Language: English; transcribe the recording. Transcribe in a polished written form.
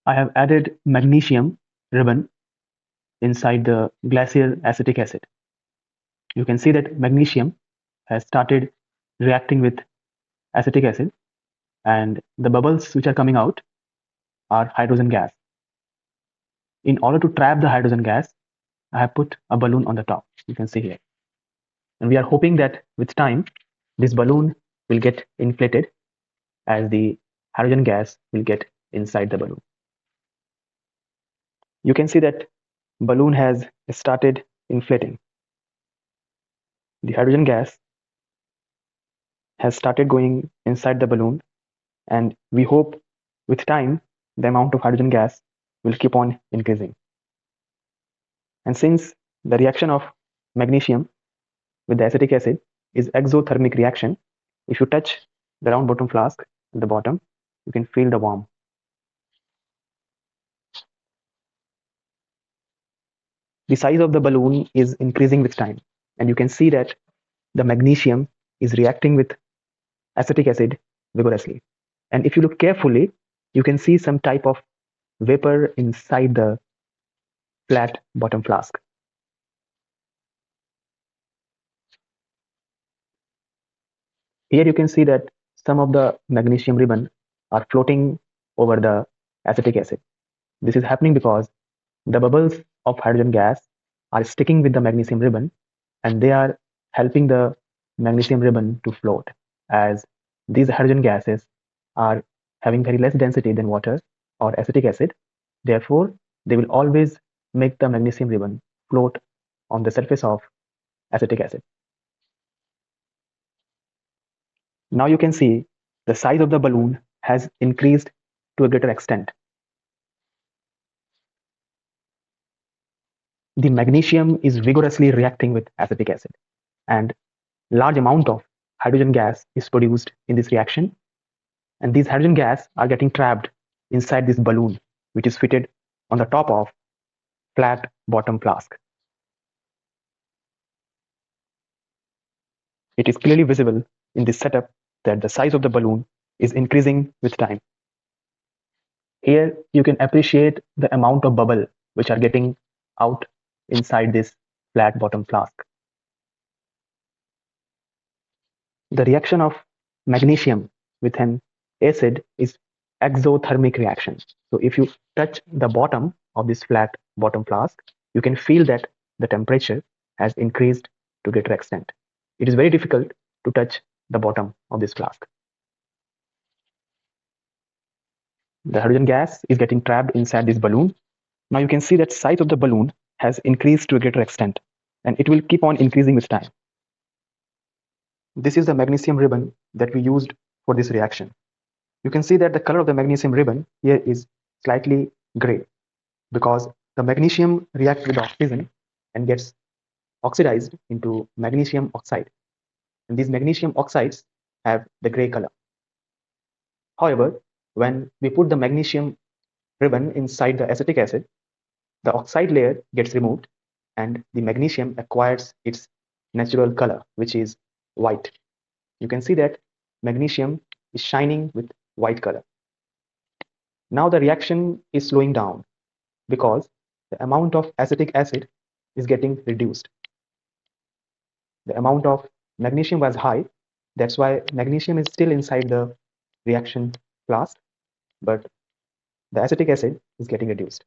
I have added magnesium ribbon inside the glacial acetic acid. You can see that magnesium has started reacting with acetic acid, and the bubbles which are coming out are hydrogen gas. In order to trap the hydrogen gas, I have put a balloon on the top. You can see here. And we are hoping that with time, this balloon will get inflated as the hydrogen gas will get inside the balloon. You can see that balloon has started inflating. The hydrogen gas has started going inside the balloon, and we hope with time the amount of hydrogen gas will keep on increasing. And since the reaction of magnesium with the acetic acid is exothermic reaction, if you touch the round bottom flask at the bottom, you can feel the warmth. The size of the balloon is increasing with time, and you can see that the magnesium is reacting with acetic acid vigorously. And if you look carefully, you can see some type of vapor inside the flat bottom flask. Here you can see that some of the magnesium ribbon are floating over the acetic acid. This is happening because the bubbles of hydrogen gas are sticking with the magnesium ribbon, and they are helping the magnesium ribbon to float, as these hydrogen gases are having very less density than water or acetic acid. Therefore, they will always make the magnesium ribbon float on the surface of acetic acid. Now you can see the size of the balloon has increased to a greater extent. The magnesium is vigorously reacting with acetic acid, and large amount of hydrogen gas is produced in this reaction, and these hydrogen gas are getting trapped inside this balloon, which is fitted on the top of flat bottom flask. It is clearly visible in this setup that the size of the balloon is increasing with time. Here you can appreciate the amount of bubble which are getting out inside this flat bottom flask. The reaction of magnesium with an acid is exothermic reaction. So if you touch the bottom of this flat bottom flask, you can feel that the temperature has increased to greater extent. It is very difficult to touch the bottom of this flask. The hydrogen gas is getting trapped inside this balloon. Now you can see that size of the balloon has increased to a greater extent, and it will keep on increasing with time. This is the magnesium ribbon that we used for this reaction. You can see that the color of the magnesium ribbon here is slightly gray because the magnesium reacts with oxygen and gets oxidized into magnesium oxide. And these magnesium oxides have the gray color. However, when we put the magnesium ribbon inside the acetic acid, the oxide layer gets removed and the magnesium acquires its natural color, which is white. You can see that magnesium is shining with white color. Now the reaction is slowing down because the amount of acetic acid is getting reduced. The amount of magnesium was high, that's why magnesium is still inside the reaction flask, but the acetic acid is getting reduced.